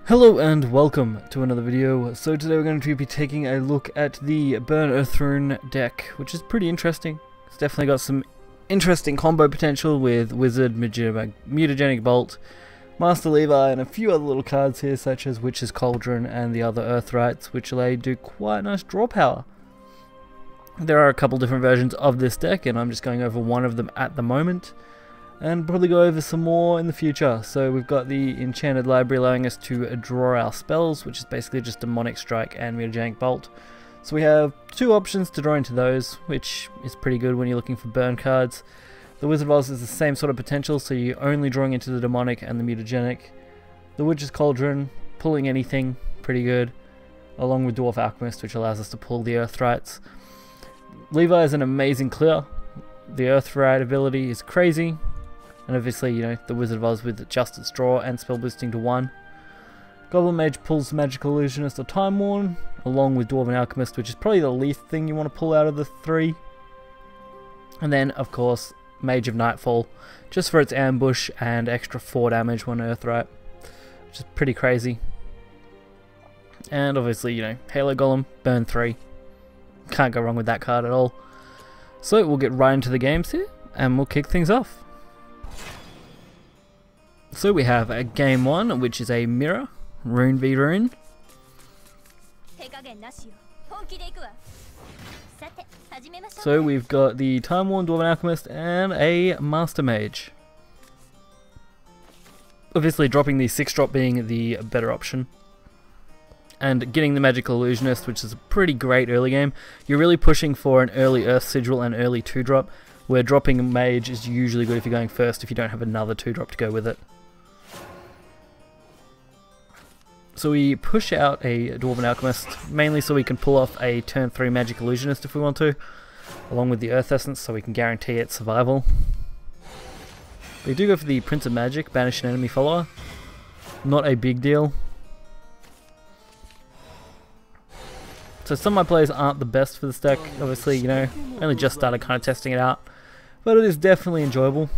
Hello and welcome to another video. So today we're going to be taking a look at the Burn Earth Rune deck, which is pretty interesting. It's definitely got some interesting combo potential with Wizard, Mutagenic Bolt, Master Levi, and a few other little cards here such as Witch's Cauldron and the other Earthrights, which allow you to do quite nice draw power. There are a couple different versions of this deck and I'm just going over one of them at the moment, and probably go over some more in the future. So we've got the Enchanted Library allowing us to draw our spells, which is basically just Demonic Strike and Mutagenic Bolt. So we have two options to draw into those, which is pretty good when you're looking for burn cards. The Wizard of Oz is the same sort of potential, so you're only drawing into the Demonic and the Mutagenic. The Witch's Cauldron, pulling anything, pretty good, along with Dwarf Alchemist, which allows us to pull the Earthrights. Levi is an amazing clear. The Earthright ability is crazy. And obviously, you know, the Wizard of Oz with Adjusted Straw and Spell Boosting to 1. Goblin Mage pulls Magical Illusionist or Time Worn, along with Dwarven Alchemist, which is probably the least thing you want to pull out of the three. And then, of course, Mage of Nightfall, just for its ambush and extra 4 damage when Earthright, which is pretty crazy. And obviously, you know, Halo Golem, burn 3. Can't go wrong with that card at all. So we'll get right into the games here, and we'll kick things off. So we have a game 1, which is a mirror, Rune v Rune. So we've got the Time Worn Dwarven Alchemist and a Master Mage. Obviously dropping the 6-drop being the better option. And getting the Magical Illusionist, which is a pretty great early game. You're really pushing for an early Earth Sigil and early 2-drop, where dropping a Mage is usually good if you're going first if you don't have another 2-drop to go with it. So we push out a Dwarven Alchemist, mainly so we can pull off a turn 3 Magic Illusionist if we want to, along with the Earth Essence so we can guarantee its survival. We do go for the Prince of Magic, banish an enemy follower. Not a big deal. So some of my plays aren't the best for this deck, obviously, you know, only just started kind of testing it out, but it is definitely enjoyable.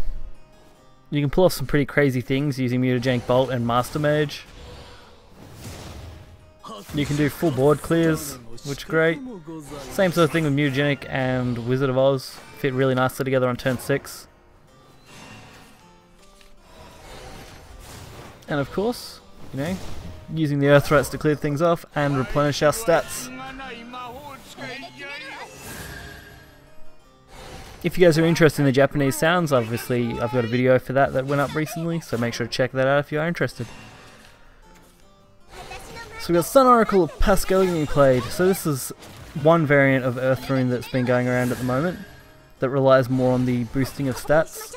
You can pull off some pretty crazy things using Mutagenic Bolt and Master Mage. You can do full board clears, which is great. Same sort of thing with Mutagenic and Wizard of Oz, fit really nicely together on turn 6. And of course, you know, using the Earthrights to clear things off and replenish our stats. If you guys are interested in the Japanese sounds, obviously I've got a video for that went up recently, so make sure to check that out if you are interested. So we've got Sun Oracle of Pascal being played. So this is one variant of Earth Rune that's been going around at the moment that relies more on the boosting of stats.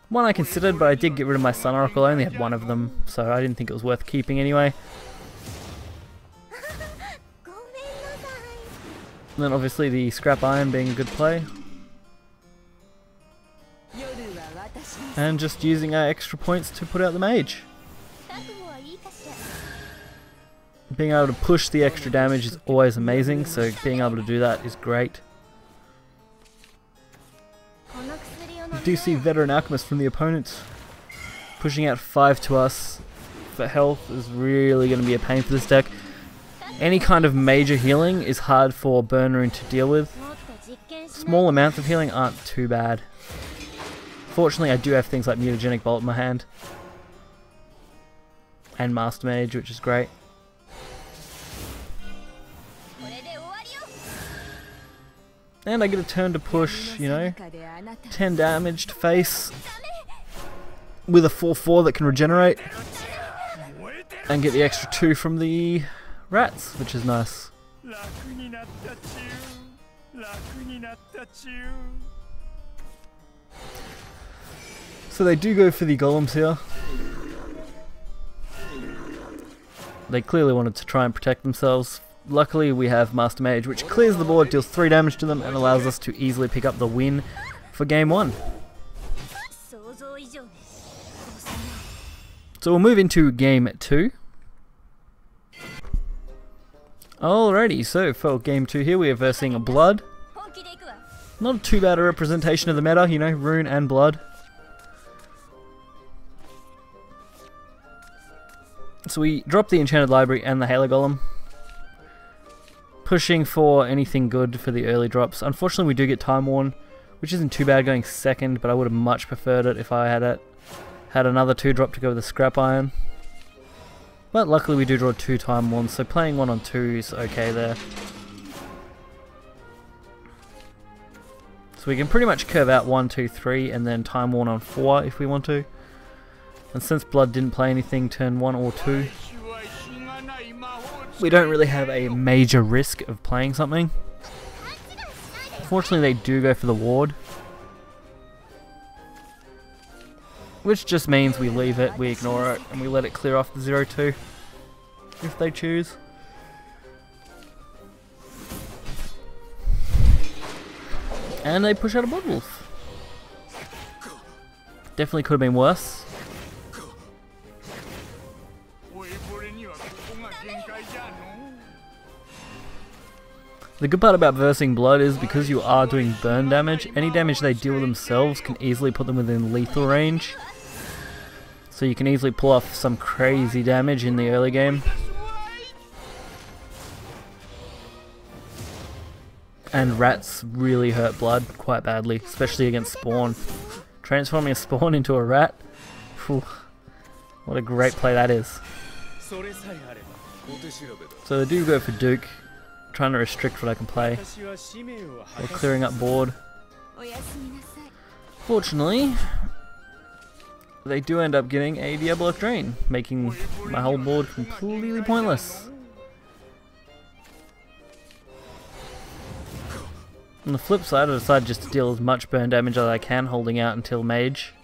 One I considered, but I did get rid of my Sun Oracle. I only had one of them, so I didn't think it was worth keeping anyway. And then obviously the Scrap Iron being a good play. And just using our extra points to put out the Mage. Being able to push the extra damage is always amazing, so being able to do that is great. We do see Veteran Alchemist from the opponent. Pushing out 5 to us for health is really going to be a pain for this deck. Any kind of major healing is hard for Burn Rune to deal with. Small amounts of healing aren't too bad. Fortunately, I do have things like Mutagenic Bolt in my hand. And Master Mage, which is great. And I get a turn to push, you know, 10 damage to face with a 4/4 that can regenerate. And get the extra 2 from the rats, which is nice. So they do go for the golems here. They clearly wanted to try and protect themselves. Luckily we have Master Mage, which clears the board, deals 3 damage to them, and allows us to easily pick up the win for game 1. So we'll move into game 2. Alrighty, so for game 2 here we are versing Blood. Not too bad a representation of the meta, you know, Rune and Blood. So we drop the Enchanted Library and the Halo Golem, pushing for anything good for the early drops. Unfortunately we do get Time Worn, which isn't too bad going second, but I would have much preferred it if I had another 2-drop to go with the Scrap Iron. But luckily we do draw 2 Time Worns, so playing 1 on 2 is okay there. So we can pretty much curve out 1, 2, 3 and then Time Worn on 4 if we want to. And since Blood didn't play anything turn 1 or 2, we don't really have a major risk of playing something. Fortunately they do go for the ward, which just means we leave it, we ignore it, and we let it clear off the 0-2 if they choose. And they push out a Blood Wolf. Definitely could have been worse. The good part about versing Blood is because you are doing burn damage, any damage they deal themselves can easily put them within lethal range. So you can easily pull off some crazy damage in the early game. And rats really hurt Blood quite badly, especially against Spawn. Transforming a Spawn into a rat, whew, what a great play that is. So they do go for Duke, trying to restrict what I can play, or clearing up board. Fortunately, they do end up getting a Diabolic Drain, making my whole board completely pointless. On the flip side, I decided just to deal as much burn damage as I can, holding out until Mage.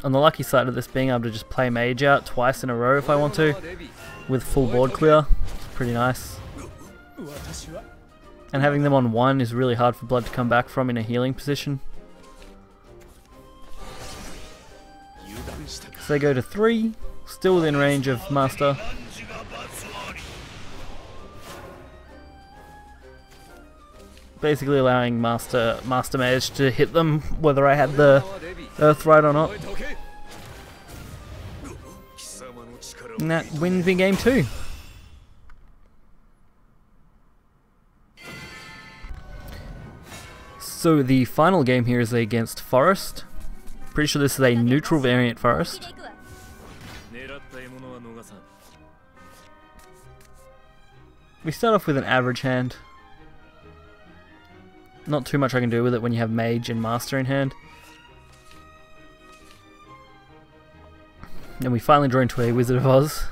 On the lucky side of this, being able to just play Mage out twice in a row if I want to, with full board clear, it's pretty nice. And having them on 1 is really hard for Blood to come back from in a healing position. So they go to 3, still within range of Master. Basically allowing Master Mage to hit them whether I had the Earthright or not. And that wins me game 2. So the final game here is against Forest. Pretty sure this is a neutral variant Forest. We start off with an average hand. Not too much I can do with it when you have Mage and Master in hand. And we finally draw into a Wizard of Oz.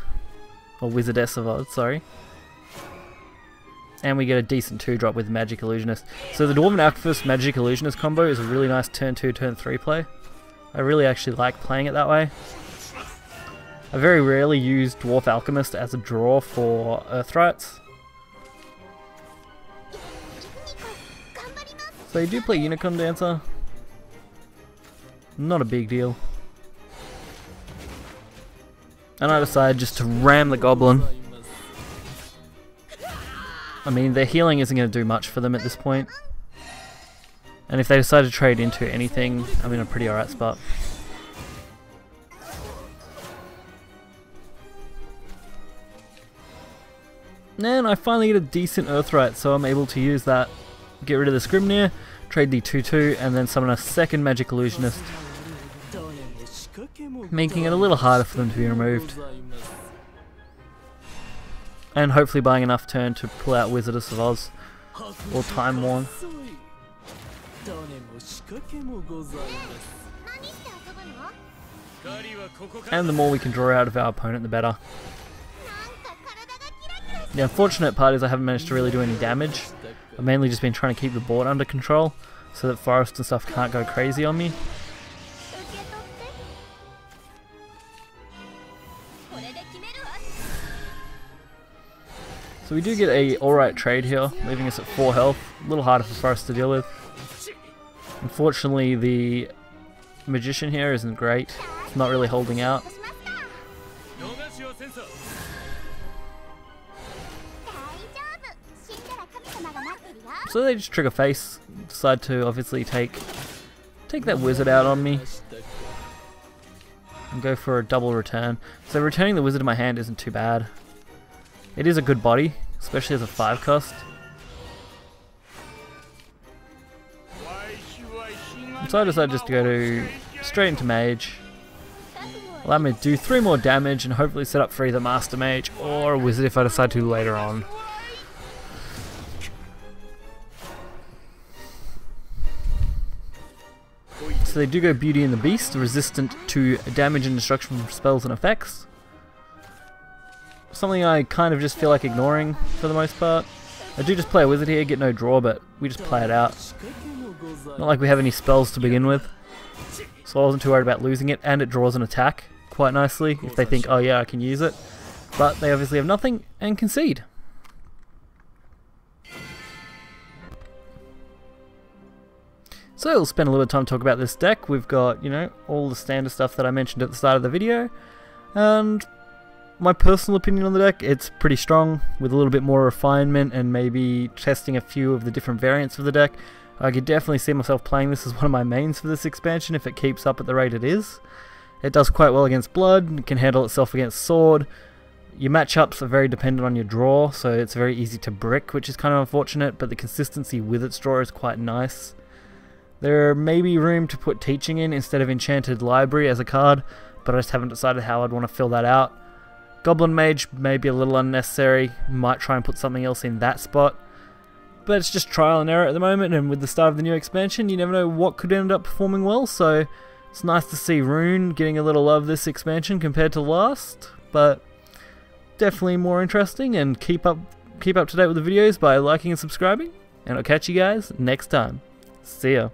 Or Wizardess of Oz, sorry. And we get a decent 2-drop with Magic Illusionist. So the Dwarven Alchemist Magic Illusionist combo is a really nice turn 2, turn 3 play. I really actually like playing it that way. I very rarely use Dwarf Alchemist as a draw for Earthrights. So you do play Unicorn Dancer. Not a big deal. And I decided just to ram the Goblin. I mean, their healing isn't going to do much for them at this point. And if they decide to trade into anything, I'm in a pretty alright spot. And I finally get a decent Earthright, so I'm able to use that. Get rid of the Scribner, trade the 2-2, and then summon a second Magic Illusionist, making it a little harder for them to be removed. And hopefully buying enough turn to pull out Wizardess of Oz, or Time Worn. And the more we can draw out of our opponent, the better. The unfortunate part is I haven't managed to really do any damage. I've mainly just been trying to keep the board under control, so that Forest and stuff can't go crazy on me. So we do get a alright trade here, leaving us at 4 health. A little harder for Forest to deal with. Unfortunately, the Magician here isn't great. It's not really holding out. So they just trigger face, decide to obviously take take that wizard out on me and go for a double return. So returning the wizard in my hand isn't too bad. It is a good body, especially as a 5 cost. So I decided just to go straight into Mage. Allow me to do 3 more damage and hopefully set up for either Master Mage or a Wizard if I decide to later on. So they do go Beauty and the Beast, resistant to damage and destruction from spells and effects. Something I kind of just feel like ignoring for the most part. I do just play a Wizard here, get no draw, but we just play it out. Not like we have any spells to begin with, so I wasn't too worried about losing it, and it draws an attack quite nicely if they think, oh yeah, I can use it. But they obviously have nothing and concede. So we'll spend a little bit of time to talk about this deck. We've got, you know, all the standard stuff that I mentioned at the start of the video, and my personal opinion on the deck, it's pretty strong with a little bit more refinement and maybe testing a few of the different variants of the deck. I could definitely see myself playing this as one of my mains for this expansion if it keeps up at the rate it is. It does quite well against blood, it can handle itself against sword. Your matchups are very dependent on your draw, so it's very easy to brick, which is kind of unfortunate, but the consistency with its draw is quite nice. There may be room to put Teaching in instead of Enchanted Library as a card, but I just haven't decided how I'd want to fill that out. Goblin Mage may be a little unnecessary, might try and put something else in that spot. But it's just trial and error at the moment, and with the start of the new expansion, you never know what could end up performing well, so it's nice to see Rune getting a little love this expansion compared to last, but definitely more interesting, and keep up to date with the videos by liking and subscribing, and I'll catch you guys next time. See ya.